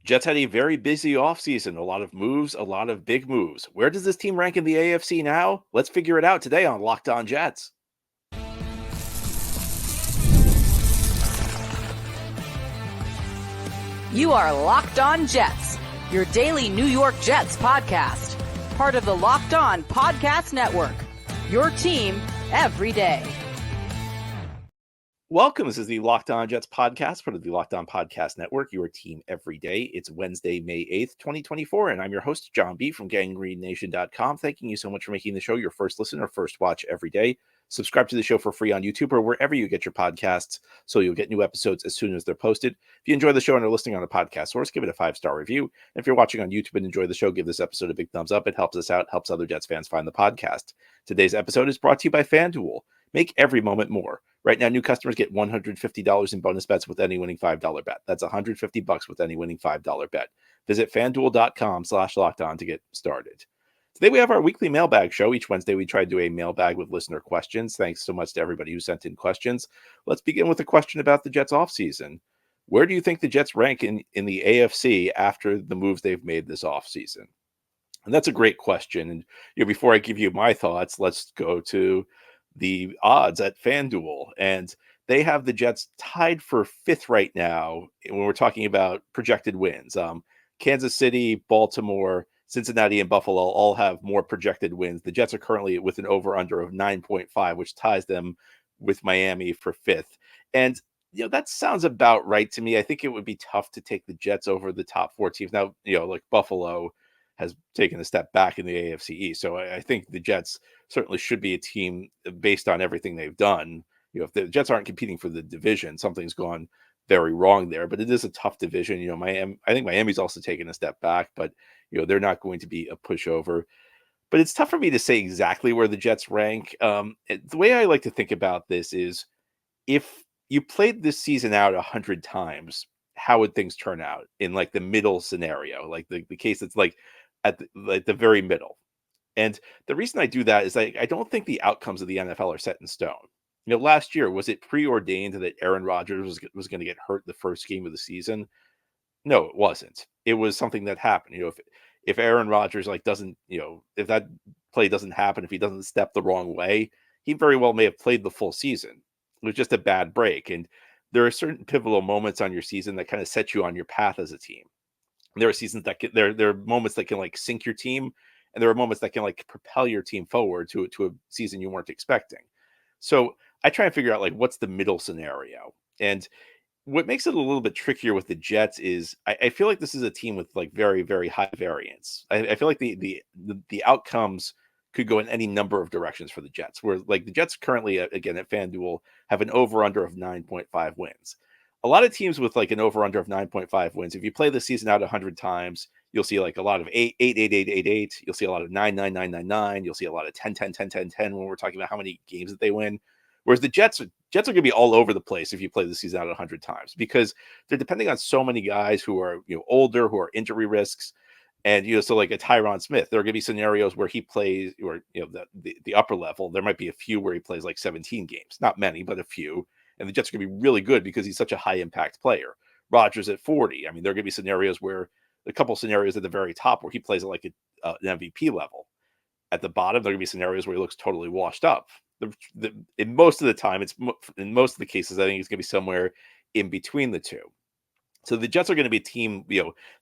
Jets had a very busy offseason, a lot of moves, a lot of big moves. Where does this team rank in the AFC now? Let's figure it out today on Locked On Jets. You are Locked On Jets, your daily New York Jets podcast. Part of the Locked On Podcast Network, your team every day. Welcome. This is the Locked On Jets podcast, part of the Locked On Podcast Network, your team every day. It's Wednesday, May 8th, 2024, and I'm your host, John B. from GangReedNation.com. Thanking you so much for making the show your first listen or first watch every day. Subscribe to the show for free on YouTube or wherever you get your podcasts so you'll get new episodes as soon as they're posted. If you enjoy the show and are listening on a podcast source, give it a 5-star review. And if you're watching on YouTube and enjoy the show, give this episode a big thumbs up. It helps us out, helps other Jets fans find the podcast. Today's episode is brought to you by FanDuel. Make every moment more. Right now, new customers get $150 in bonus bets with any winning $5 bet. That's $150 with any winning $5 bet. Visit FanDuel.com/lockedon to get started. Today, we have our weekly mailbag show. Each Wednesday, we try to do a mailbag with listener questions. Thanks so much to everybody who sent in questions. Let's begin with a question about the Jets offseason. Where do you think the Jets rank in the AFC after the moves they've made this offseason? And that's a great question. And before I give you my thoughts, let's go to the odds at FanDuel. And they have the Jets tied for fifth right now when we're talking about projected wins. Kansas City, Baltimore, Cincinnati, and Buffalo all have more projected wins. The Jets are currently with an over-under of 9.5, which ties them with Miami for fifth. And that sounds about right to me. I think it would be tough to take the Jets over the top four teams. Now, like Buffalo has taken a step back in the AFC East. So I think the Jets certainly should be a team based on everything they've done. If the Jets aren't competing for the division, something's gone very wrong there. But it is a tough division. I think Miami's also taken a step back, but they're not going to be a pushover. But it's tough for me to say exactly where the Jets rank. The way I like to think about this is if you played this season out 100 times, how would things turn out in like the middle scenario, like the case that's like at the very middle? And the reason I do that is I don't think the outcomes of the NFL are set in stone. Last year, was it preordained that Aaron Rodgers was going to get hurt the first game of the season? No, it wasn't. It was something that happened. If Aaron Rodgers doesn't, if that play doesn't happen, if he doesn't step the wrong way, he very well may have played the full season. It was just a bad break. And there are certain pivotal moments on your season that kind of set you on your path as a team. There are seasons that there are moments that can sink your team, and there are moments that can propel your team forward to a season you weren't expecting. So I try and figure out what's the middle scenario. And what makes it a little bit trickier with the Jets is I feel like this is a team with very, very high variance. I feel like the outcomes could go in any number of directions for the Jets, where the Jets currently, again, at FanDuel have an over-under of 9.5 wins. A lot of teams with an over-under of 9.5 wins, if you play the season out 100 times, you'll see a lot of 8, 8, 8, 8, 8, 8. You'll see a lot of 9, 9, 9, 9, 9. You'll see a lot of 10, 10, 10, 10, 10 when we're talking about how many games that they win. Whereas the Jets are going to be all over the place if you play the season out 100 times, because they're depending on so many guys who are older, who are injury risks. And so like a Tyron Smith, there are going to be scenarios where he plays, or the upper level. There might be a few where he plays 17 games, not many, but a few. And the Jets are going to be really good because he's such a high impact player. Rodgers at 40. I mean, there are going to be scenarios where a couple scenarios at the very top where he plays at an MVP level. At the bottom, there are going to be scenarios where he looks totally washed up. In most of the time, in most of the cases, I think it's going to be somewhere in between the two. So the Jets are going to be a team,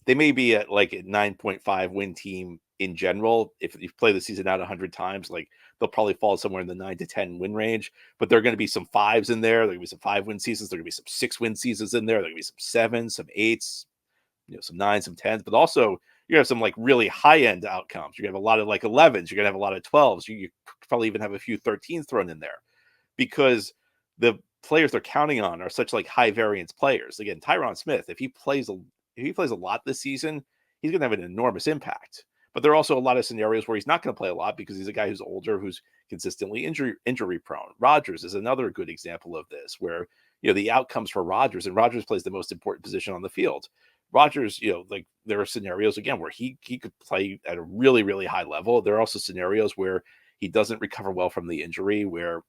they may be at a 9.5 win team in general. If you play the season out 100 times, they'll probably fall somewhere in the 9 to 10 win range. But there are going to be some 5s in there. There are going to be some 5-win seasons. There are going to be some 6-win seasons in there. There are going to be some 7s, some 8s, some 9s, some 10s. But also, you have some really high-end outcomes. You're going to have a lot of 11s. You're going to have a lot of 12s. You probably even have a few 13s thrown in there, because the players they're counting on are such high variance players. Again, Tyron Smith, if he plays a lot this season, he's going to have an enormous impact. But there are also a lot of scenarios where he's not going to play a lot because he's a guy who's older, who's consistently injury prone. Rodgers is another good example of this, where the outcomes for Rodgers, and Rodgers plays the most important position on the field. Rodgers, there are scenarios again where he could play at a really, really high level. There are also scenarios where he doesn't recover well from the injury, where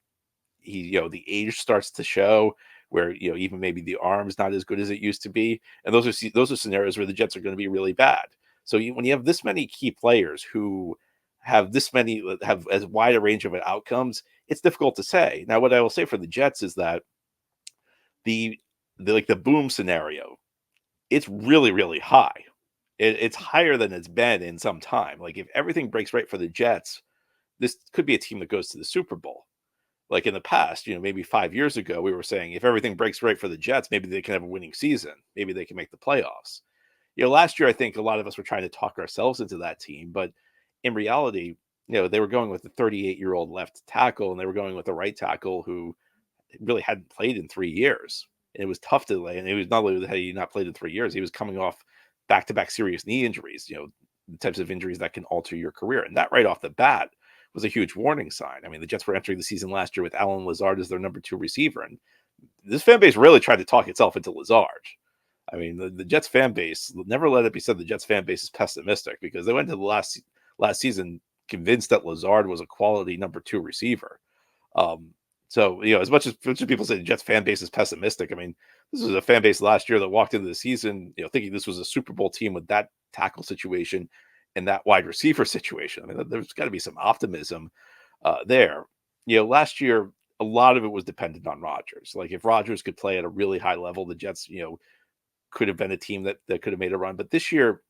the age starts to show, where, even maybe the arm's not as good as it used to be. And those are scenarios where the Jets are going to be really bad. So when you have this many key players who have as wide a range of outcomes, it's difficult to say. Now, what I will say for the Jets is that the boom scenario, it's really, really high. It's higher than it's been in some time. Like, if everything breaks right for the Jets, this could be a team that goes to the Super Bowl. Like in the past, maybe 5 years ago, we were saying if everything breaks right for the Jets, maybe they can have a winning season. Maybe they can make the playoffs. Last year, I think a lot of us were trying to talk ourselves into that team, but in reality, they were going with the 38-year-old left tackle, and they were going with the right tackle who really hadn't played in 3 years. And it was tough to lay. And it was not only that he not played in 3 years, he was coming off back-to-back serious knee injuries, the types of injuries that can alter your career. And that right off the bat was a huge warning sign. I mean, the Jets were entering the season last year with Allen Lazard as their number 2 receiver. And this fan base really tried to talk itself into Lazard. I mean, the Jets fan base, never let it be said the Jets fan base is pessimistic, because they went to the last season convinced that Lazard was a quality number 2 receiver. So, as much as people say the Jets fan base is pessimistic, I mean, this was a fan base last year that walked into the season, thinking this was a Super Bowl team with that tackle situation and that wide receiver situation. I mean, there's got to be some optimism there. Last year, a lot of it was dependent on Rodgers. Like, if Rodgers could play at a really high level, the Jets, could have been a team that could have made a run. But this year,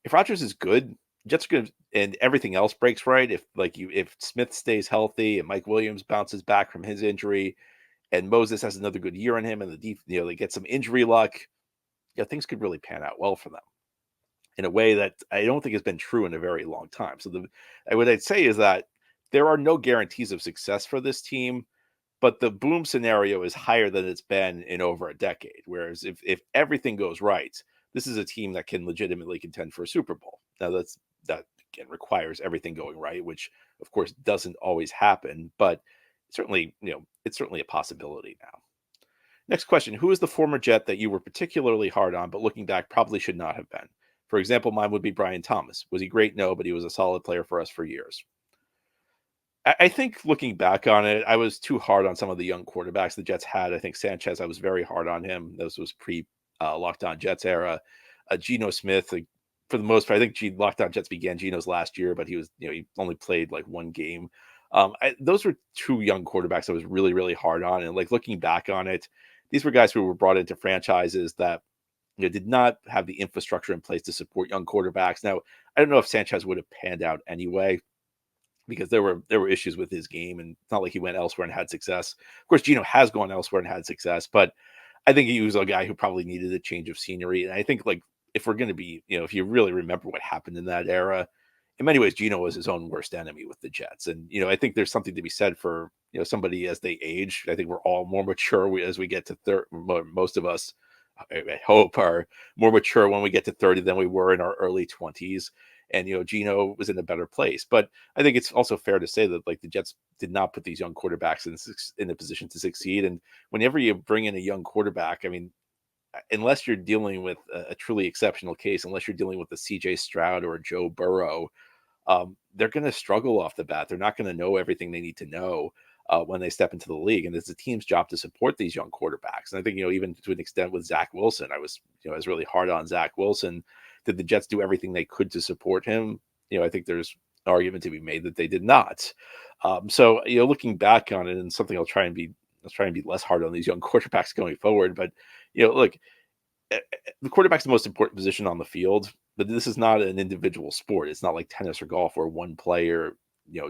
if Rodgers is good, Jets are good, and everything else breaks right. If Smith stays healthy and Mike Williams bounces back from his injury, and Moses has another good year in him, and they get some injury luck, things could really pan out well for them in a way that I don't think has been true in a very long time. So what I'd say is that there are no guarantees of success for this team, but the boom scenario is higher than it's been in over a decade. Whereas if everything goes right, this is a team that can legitimately contend for a Super Bowl. Now that again requires everything going right, which of course doesn't always happen, but certainly, it's certainly a possibility now. Next question: who is the former Jet that you were particularly hard on, but looking back probably should not have been? For example, mine would be Brian Thomas. Was he great? No, but he was a solid player for us for years. I think looking back on it, I was too hard on some of the young quarterbacks the Jets had. I think Sanchez, I was very hard on him. This was pre Locked On Jets era. Geno Smith, for the most part, I think Locked On Jets began Geno's last year, but he was, he only played like one game. Those were two young quarterbacks I was really, really hard on. And looking back on it, these were guys who were brought into franchises that did not have the infrastructure in place to support young quarterbacks. Now, I don't know if Sanchez would have panned out anyway, because there were issues with his game, and it's not like he went elsewhere and had success. Of course, Geno has gone elsewhere and had success, but I think he was a guy who probably needed a change of scenery. And I think if we're going to be, if you really remember what happened in that era, in many ways, Geno was his own worst enemy with the Jets. And, I think there's something to be said for, somebody as they age. I think we're all more mature as we get to most of us, I hope, are more mature when we get to 30 than we were in our early 20s. And, Geno was in a better place. But I think it's also fair to say that the Jets did not put these young quarterbacks in a position to succeed. And whenever you bring in a young quarterback, I mean, unless you're dealing with a truly exceptional case, unless you're dealing with a CJ Stroud or a Joe Burrow, they're going to struggle off the bat. They're not going to know everything they need to know when they step into the league. And it's the team's job to support these young quarterbacks. And I think, even to an extent with Zach Wilson, I was really hard on Zach Wilson. Did the Jets do everything they could to support him? I think there's an argument to be made that they did not. So, looking back on it, and something I'll try and be less hard on these young quarterbacks going forward. But, look, the quarterback's the most important position on the field, but this is not an individual sport. It's not like tennis or golf where one player,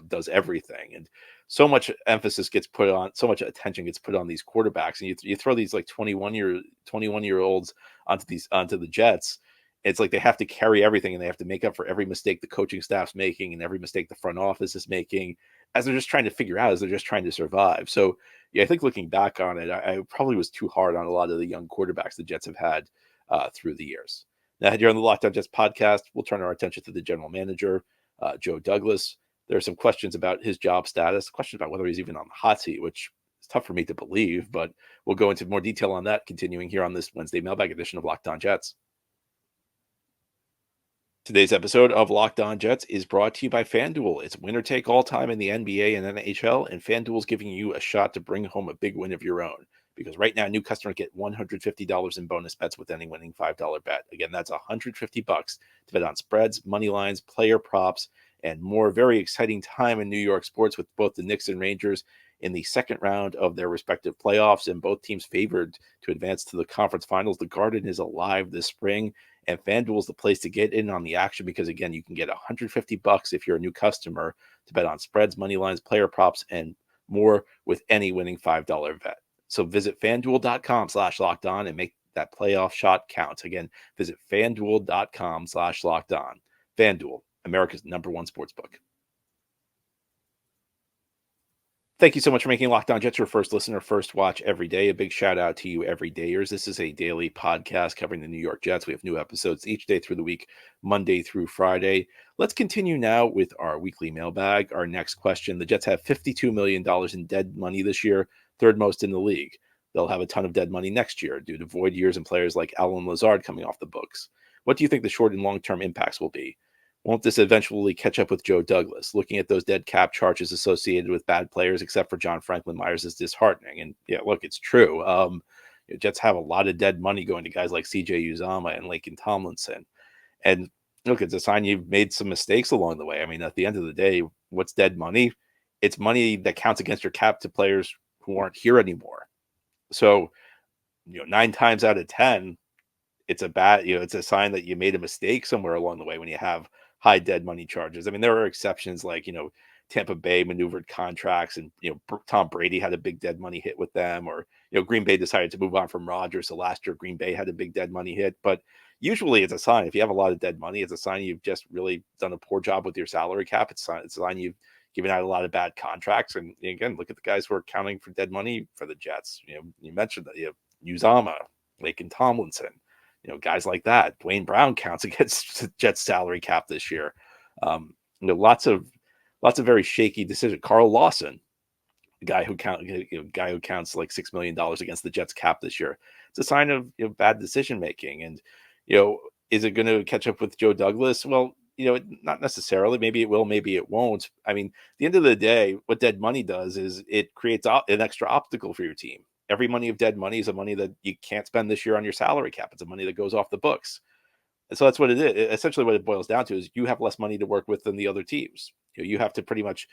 does everything. And so much emphasis gets put on, so much attention gets put on these quarterbacks. And you throw these 21-year-olds onto the Jets. It's like they have to carry everything, and they have to make up for every mistake the coaching staff's making and every mistake the front office is making, as they're just trying to figure out, as they're just trying to survive. So, I think looking back on it, I probably was too hard on a lot of the young quarterbacks the Jets have had through the years. Now, here on the Locked On Jets podcast, we'll turn our attention to the general manager, Joe Douglas. There are some questions about his job status, questions about whether he's even on the hot seat, which is tough for me to believe, but we'll go into more detail on that continuing here on this Wednesday mailbag edition of Locked On Jets. Today's episode of Locked On Jets is brought to you by FanDuel. It's winner take all time in the NBA and NHL, and FanDuel's giving you a shot to bring home a big win of your own. because right now new customers get $150 in bonus bets with any winning $5 bet. Again, that's $150 to bet on spreads, money lines, player props, and more. Very exciting time in New York sports with both the Knicks and Rangers in the second round of their respective playoffs, and both teams favored to advance to the conference finals. The Garden is alive this spring, and FanDuel is the place to get in on the action because, again, you can get $150 if you're a new customer to bet on spreads, money lines, player props, and more with any winning $5 bet. So visit FanDuel.com/lockedon and make that playoff shot count. Again, visit FanDuel.com/lockedon. FanDuel, America's #1 sportsbook. Thank you so much for making Locked On Jets your first listener, first watch every day. A big shout out to you, everydayers. This is a daily podcast covering the New York Jets. We have new episodes each day through the week, Monday through Friday. Let's continue now with our weekly mailbag. Our next question: the Jets have $52 million in dead money this year, third most in the league. They'll have a ton of dead money next year due to void years and players like Allen Lazard coming off the books. What do you think the short and long-term impacts will be? Won't this eventually catch up with Joe Douglas? Looking at those dead cap charges associated with bad players, except for John Franklin Myers, is disheartening. And yeah, look, it's true. Jets have a lot of dead money going to guys like CJ Uzama and Laken Tomlinson. And look, it's a sign you've made some mistakes along the way. I mean, at the end of the day, what's dead money? It's money that counts against your cap to players who aren't here anymore. So, 9 times out of 10, it's a sign that you made a mistake somewhere along the way when you have high dead money charges. I mean, there are exceptions like, Tampa Bay maneuvered contracts and, Tom Brady had a big dead money hit with them, or, Green Bay decided to move on from Rodgers. So last year, Green Bay had a big dead money hit. But usually it's a sign, if you have a lot of dead money, it's a sign you've just really done a poor job with your salary cap. It's a sign you've given out a lot of bad contracts. And again, look at the guys who are counting for dead money for the Jets. You mentioned that, Uzama, Laken Tomlinson, guys like that. Dwayne Brown counts against the Jets salary cap this year. Lots of very shaky decisions. Carl Lawson, the guy who counts like $6 million against the Jets cap this year. It's a sign of bad decision making. And is it going to catch up with Joe Douglas? Well, not necessarily. Maybe it will, maybe it won't. I mean, at the end of the day, what dead money does is it creates an extra obstacle for your team. Every money of dead money is a money that you can't spend this year on your salary cap. It's a money that goes off the books. And so that's what it is. Essentially what it boils down to is you have less money to work with than the other teams. You have to pretty much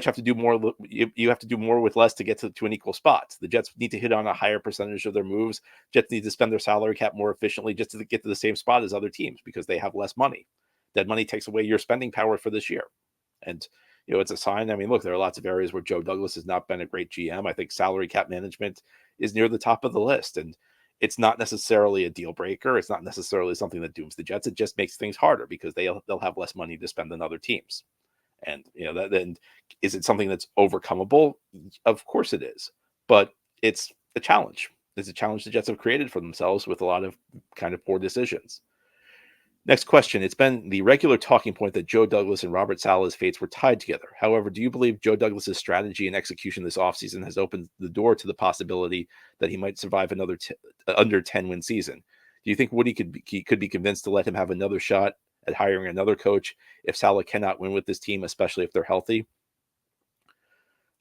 have to do more. You have to do more with less to get to an equal spot. The Jets need to hit on a higher percentage of their moves. Jets need to spend their salary cap more efficiently just to get to the same spot as other teams because they have less money. That money takes away your spending power for this year. And it's a sign. I mean, look, there are lots of areas where Joe Douglas has not been a great GM. I think salary cap management is near the top of the list. And it's not necessarily a deal breaker. It's not necessarily something that dooms the Jets. It just makes things harder because they'll have less money to spend than other teams. And then is it something that's overcomable? Of course it is. But it's a challenge. It's a challenge the Jets have created for themselves with a lot of kind of poor decisions. Next question. It's been the regular talking point that Joe Douglas and Robert Saleh's fates were tied together. However, do you believe Joe Douglas's strategy and execution this offseason has opened the door to the possibility that he might survive another under 10-win season? Do you think Woody could be convinced to let him have another shot at hiring another coach if Saleh cannot win with this team, especially if they're healthy?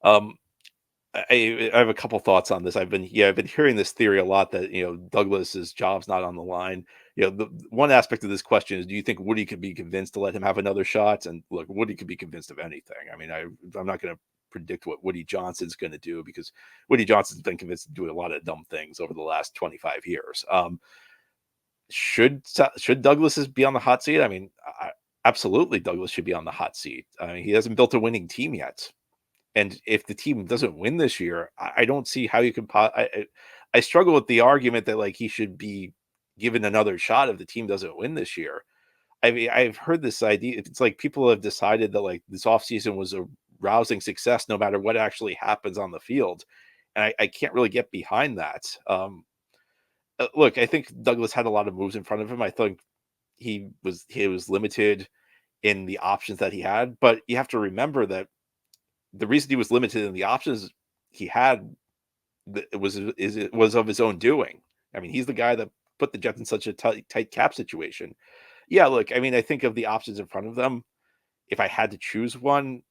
I have a couple thoughts on this. I've been hearing this theory a lot that Douglas's job's not on the line. The one aspect of this question is, do you think Woody could be convinced to let him have another shot? And look, Woody could be convinced of anything. I mean, I'm not going to predict what Woody Johnson's going to do because Woody Johnson's been convinced to do a lot of dumb things over the last 25 years. Should Douglas be on the hot seat? I mean, absolutely, Douglas should be on the hot seat. I mean, he hasn't built a winning team yet. And if the team doesn't win this year, I don't see how you can. I struggle with the argument that like he should be given another shot if the team doesn't win this year. I mean, I've heard this idea. It's like people have decided that like this offseason was a rousing success no matter what actually happens on the field. And I can't really get behind that. Look, I think Douglas had a lot of moves in front of him. I think he was limited in the options that he had. But you have to remember that the reason he was limited in the options he had was of his own doing. I mean, he's the guy that put the Jets in such a tight cap situation. Yeah, look, I mean, I think of the options in front of them. If I had to choose one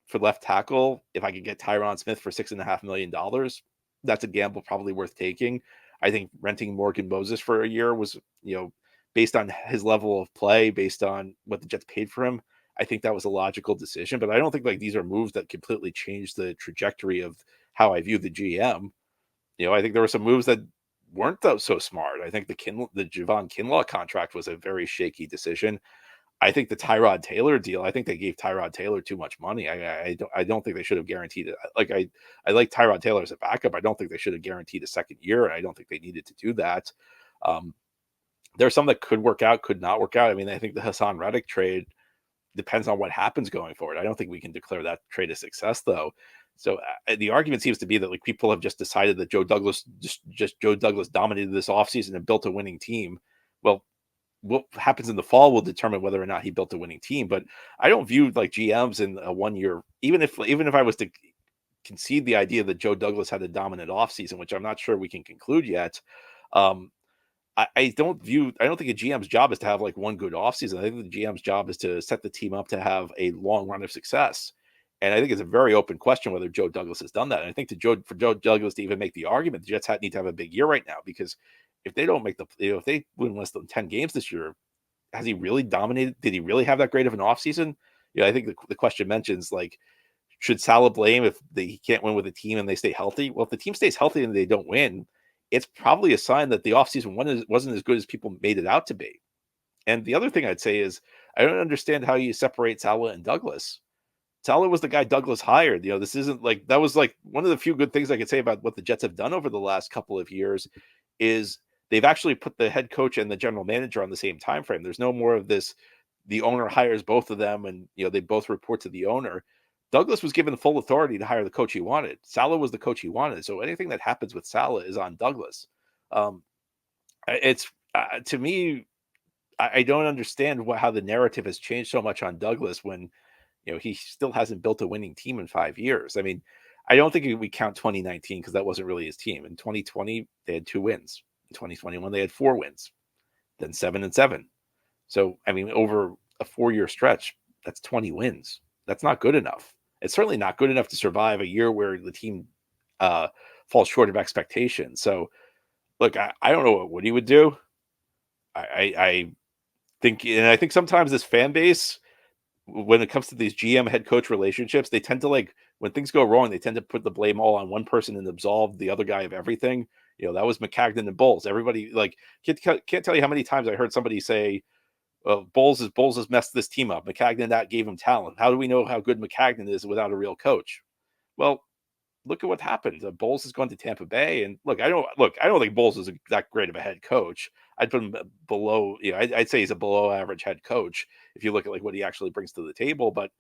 for left tackle, if I could get Tyron Smith for $6.5 million, that's a gamble probably worth taking. I think renting Morgan Moses for a year was, based on his level of play, based on what the Jets paid for him, I think that was a logical decision. But I don't think like these are moves that completely change the trajectory of how I view the GM. I think there were some moves that weren't so smart. I think the Javon Kinlaw contract was a very shaky decision. I think the Tyrod Taylor deal, I think they gave Tyrod Taylor too much money. I don't think they should have guaranteed it. Like I like Tyrod Taylor as a backup. I don't think they should have guaranteed a second year, and I don't think they needed to do that. There's some that could work out, could not work out. I mean, I think the Hassan Reddick trade depends on what happens going forward. I don't think we can declare that trade a success, though. So the argument seems to be that like people have just decided that Joe Douglas Joe Douglas dominated this offseason and built a winning team. Well, what happens in the fall will determine whether or not he built a winning team. But I don't view like GMs in a 1 year, even if I was to concede the idea that Joe Douglas had a dominant offseason, which I'm not sure we can conclude yet. I don't think a GM's job is to have like one good offseason. I think the GM's job is to set the team up to have a long run of success. And I think it's a very open question whether Joe Douglas has done that. And I think for Joe Douglas to even make the argument, the Jets need to have a big year right now, because if they don't make if they win less than 10 games this year, has he really dominated? Did he really have that great of an offseason? I think the question mentions like, should Salah blame if he can't win with a team and they stay healthy? Well, if the team stays healthy and they don't win, it's probably a sign that the offseason wasn't as good as people made it out to be. And the other thing I'd say is I don't understand how you separate Salah and Douglas. Salah was the guy Douglas hired. This isn't like that was like one of the few good things I could say about what the Jets have done over the last couple of years is they've actually put the head coach and the general manager on the same time frame. There's no more of this. The owner hires both of them, and they both report to the owner. Douglas was given full authority to hire the coach he wanted. Salah was the coach he wanted. So anything that happens with Salah is on Douglas. It's to me, I don't understand how the narrative has changed so much on Douglas when he still hasn't built a winning team in 5 years. I mean, I don't think we count 2019 because that wasn't really his team. In 2020, they had 2 wins. In 2021, they had 4 wins, then 7-7. So, I mean, over a 4-year stretch, that's 20 wins. That's not good enough. It's certainly not good enough to survive a year where the team falls short of expectations. So, look, I don't know what he would do. I think sometimes this fan base, when it comes to these GM head coach relationships, they tend to when things go wrong, they tend to put the blame all on one person and absolve the other guy of everything. That was McCagnon and Bowles. Everybody can't tell you how many times I heard somebody say, Bowles has messed this team up. McCagnon that gave him talent. How do we know how good McCagnon is without a real coach? Well, look at what happened. Bowles has gone to Tampa Bay, and I don't think Bowles is that great of a head coach. I'd put him below. I'd say he's a below average head coach if you look at what he actually brings to the table. But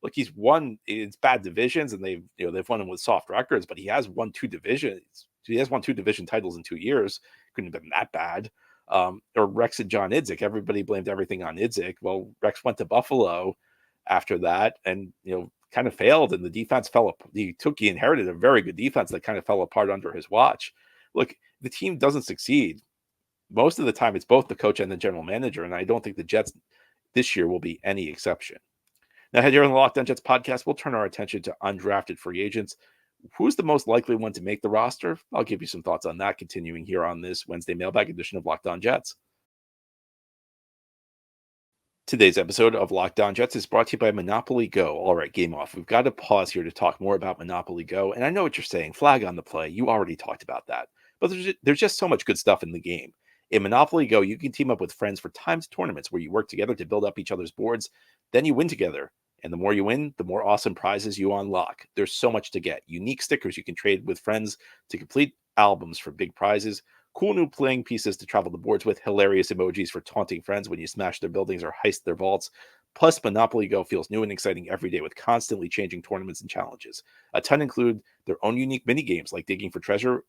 look, he's won. It's bad divisions, and they've won him with soft records. But he has won 2 divisions. He has won 2 division titles in 2 years. Couldn't have been that bad. Or Rex and John Idzik. Everybody blamed everything on Idzik. Well, Rex went to Buffalo after that, and kind of failed, and the defense fell up. He inherited a very good defense that kind of fell apart under his watch. Look, the team doesn't succeed. Most of the time, it's both the coach and the general manager, and I don't think the Jets this year will be any exception. Now, here on the Locked On Jets podcast, we'll turn our attention to undrafted free agents. Who's the most likely one to make the roster? I'll give you some thoughts on that continuing here on this Wednesday mailbag edition of Locked On Jets. Today's episode of Locked On Jets is brought to you by Monopoly Go. All right, game off. We've got to pause here to talk more about Monopoly Go. And I know what you're saying, flag on the play. You already talked about that. But there's just so much good stuff in the game. In Monopoly Go, you can team up with friends for timed tournaments where you work together to build up each other's boards. Then you win together. And the more you win, the more awesome prizes you unlock. There's so much to get. Unique stickers you can trade with friends to complete albums for big prizes. Cool new playing pieces to travel the boards with, hilarious emojis for taunting friends when you smash their buildings or heist their vaults. Plus, Monopoly Go feels new and exciting every day with constantly changing tournaments and challenges. A ton include their own unique mini games like digging for treasure,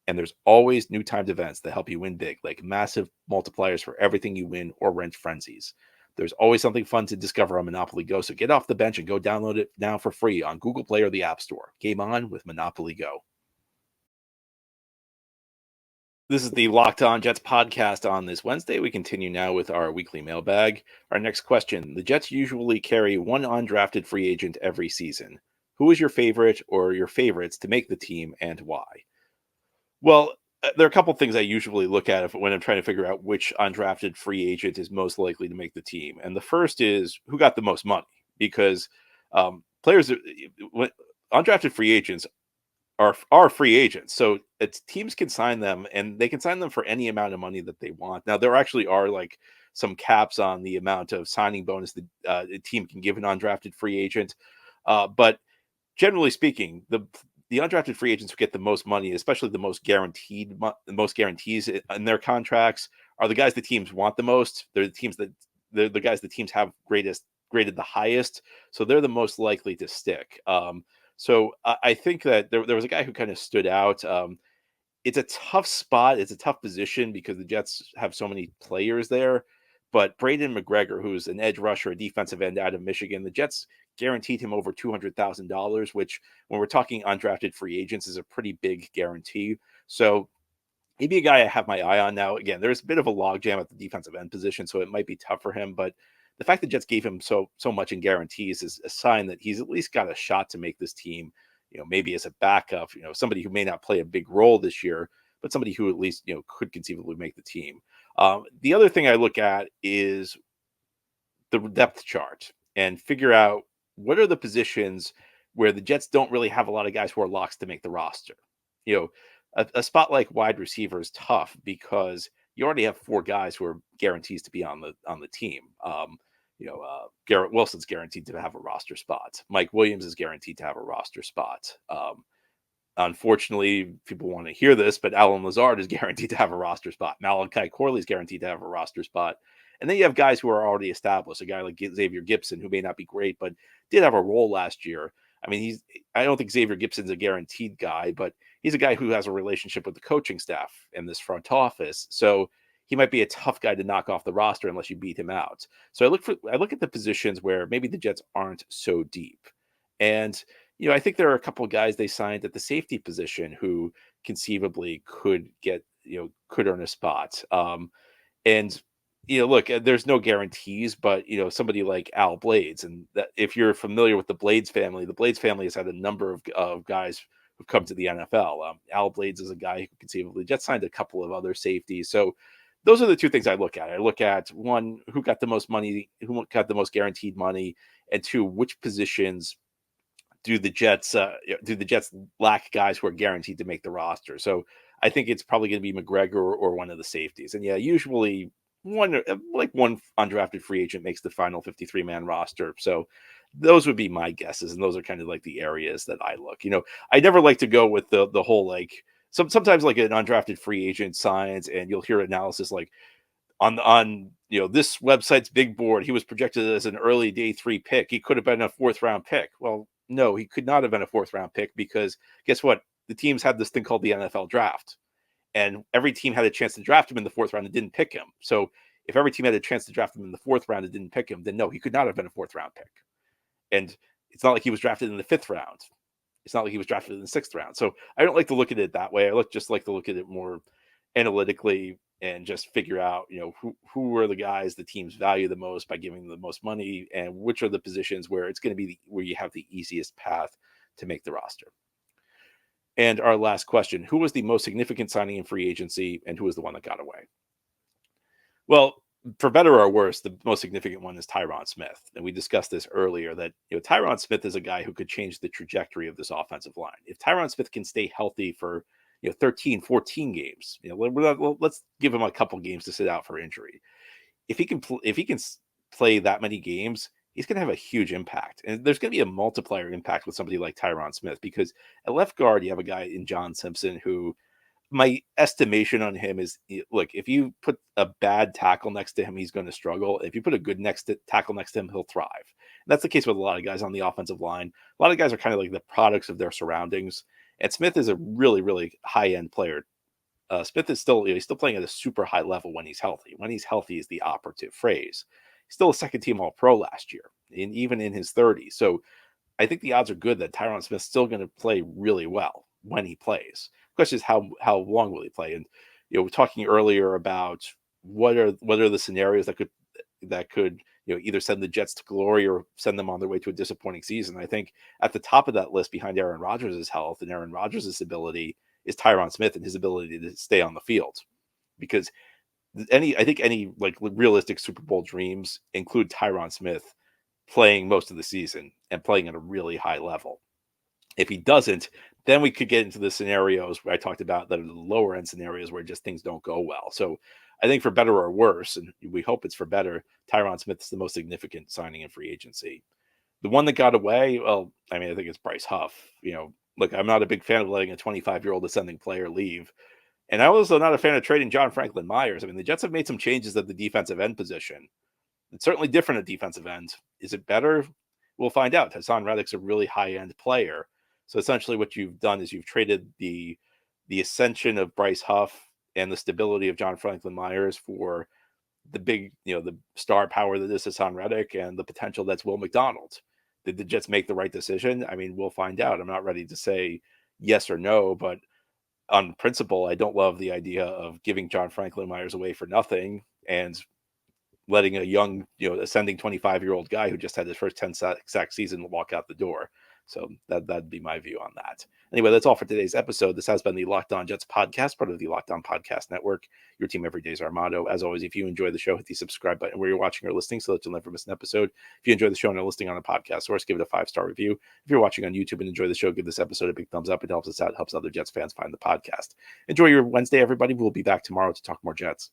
and there's always new timed events that help you win big, like massive multipliers for everything you win or rent frenzies. There's always something fun to discover on Monopoly Go, so get off the bench and go download it now for free on Google Play or the App Store. Game on with Monopoly Go. This is the Locked On Jets podcast on this Wednesday. We continue now with our weekly mailbag. Our next question. The Jets usually carry one undrafted free agent every season. Who is your favorite or your favorites to make the team and why? Well, there are a couple things I usually look at when I'm trying to figure out which undrafted free agent is most likely to make the team. And the first is who got the most money, because players, when, undrafted free agents are free agents. So it's teams can sign them, and they can sign them for any amount of money that they want. Now, there actually are like some caps on the amount of signing bonus that a team can give an undrafted free agent. But generally speaking, the undrafted free agents who get the most money, especially the most guarantees in their contracts, are the guys the teams want the most. They're the guys the teams have graded the highest, so they're the most likely to stick. So I think that there was a guy who kind of stood out. It's a tough spot. It's a tough position because the Jets have so many players there. But Braden McGregor, who's an edge rusher, a defensive end out of Michigan, the Jets guaranteed him over $200,000, which, when we're talking undrafted free agents, is a pretty big guarantee. So he'd be a guy I have my eye on now. Again, there's a bit of a logjam at the defensive end position, so it might be tough for him. But the fact that Jets gave him so much in guarantees is a sign that he's at least got a shot to make this team. Maybe as a backup. Somebody who may not play a big role this year, but somebody who at least could conceivably make the team. The other thing I look at is the depth chart and figure out what are the positions where the Jets don't really have a lot of guys who are locks to make the roster. A spot like wide receiver is tough because you already have four guys who are guarantees to be on the team. Garrett Wilson's guaranteed to have a roster spot. Mike Williams is guaranteed to have a roster spot. Unfortunately, people want to hear this, but Alan Lazard is guaranteed to have a roster spot. Malachi Corley is guaranteed to have a roster spot. And then you have guys who are already established. A guy like Xavier Gipson, who may not be great, but did have a role last year. I mean, I don't think Xavier Gibson's a guaranteed guy, but he's a guy who has a relationship with the coaching staff and this front office. So he might be a tough guy to knock off the roster unless you beat him out. So I look at the positions where maybe the Jets aren't so deep. And I think there are a couple of guys they signed at the safety position who conceivably could earn a spot. And look, there's no guarantees, but somebody like Al Blades, and that if you're familiar with the Blades family has had a number of guys who've come to the NFL. Al Blades is a guy who conceivably just signed a couple of other safeties. So those are the two things I look at. I look at, one, who got the most money, who got the most guaranteed money, and two, which positions do the Jets lack guys who are guaranteed to make the roster. So I think it's probably going to be McGregor or one of the safeties. And usually one undrafted free agent makes the final 53-man roster. So those would be my guesses, and those are kind of like the areas that I look. I never like to go with the whole sometimes like an undrafted free agent signs, and you'll hear analysis like on this website's big board, he was projected as an early day 3 pick. He could have been a 4th round pick. Well, no, he could not have been a 4th round pick, because guess what? The teams had this thing called the NFL draft, and every team had a chance to draft him in the 4th round and didn't pick him. So if every team had a chance to draft him in the 4th round and didn't pick him, then no, he could not have been a 4th round pick. And it's not like he was drafted in the 5th round. It's not like he was drafted in the 6th round. So I don't like to look at it that way. I just like to look at it more analytically and just figure out, who are the guys the teams value the most by giving them the most money, and which are the positions where it's going to be where you have the easiest path to make the roster. And our last question: who was the most significant signing in free agency, and who was the one that got away? Well, for better or worse, the most significant one is Tyron Smith. And we discussed this earlier, that Tyron Smith is a guy who could change the trajectory of this offensive line. If Tyron Smith can stay healthy for 13, 14 games, let's give him a couple games to sit out for injury. If he can play that many games, he's going to have a huge impact. And there's going to be a multiplier impact with somebody like Tyron Smith, because at left guard, you have a guy in John Simpson who, my estimation on him is, look, if you put a bad tackle next to him, he's going to struggle. If you put a good tackle next to him, he'll thrive. And that's the case with a lot of guys on the offensive line. A lot of guys are kind of like the products of their surroundings. And Smith is a really, really high-end player. Smith is still playing at a super high level when he's healthy. When he's healthy is the operative phrase. He's still a second-team All-Pro last year, and even in his 30s. So I think the odds are good that Tyron Smith's still going to play really well when he plays. The question is how long will he play? And we're talking earlier about what are the scenarios that could either send the Jets to glory or send them on their way to a disappointing season. I think at the top of that list, behind Aaron Rodgers' health and Aaron Rodgers' ability, is Tyron Smith and his ability to stay on the field. Because I think any like realistic Super Bowl dreams include Tyron Smith playing most of the season and playing at a really high level. If he doesn't, then we could get into the scenarios where I talked about that are the lower end scenarios where just things don't go well. So I think for better or worse, and we hope it's for better, Tyron Smith is the most significant signing in free agency. The one that got away, well, I mean, I think it's Bryce Huff. Look, I'm not a big fan of letting a 25-year-old ascending player leave. And I'm also not a fan of trading John Franklin Myers. I mean, the Jets have made some changes at the defensive end position. It's certainly different at defensive end. Is it better? We'll find out. Hassan Reddick's a really high-end player. So essentially what you've done is you've traded the ascension of Bryce Huff and the stability of John Franklin Myers for the big, the star power that is Hassan Reddick and the potential that's Will McDonald. Did the Jets make the right decision? I mean, we'll find out. I'm not ready to say yes or no, but on principle, I don't love the idea of giving John Franklin Myers away for nothing and letting a young, ascending 25-year-old guy who just had his first 10 sack season walk out the door. So that'd be my view on that. Anyway, that's all for today's episode. This has been the Locked On Jets podcast, part of the Locked On Podcast Network. Your team every day is our motto. As always, if you enjoy the show, hit the subscribe button where you're watching or listening so that you'll never miss an episode. If you enjoy the show and are listening on a podcast source, give it a 5-star review. If you're watching on YouTube and enjoy the show, give this episode a big thumbs up. It helps us out. It helps other Jets fans find the podcast. Enjoy your Wednesday, everybody. We'll be back tomorrow to talk more Jets.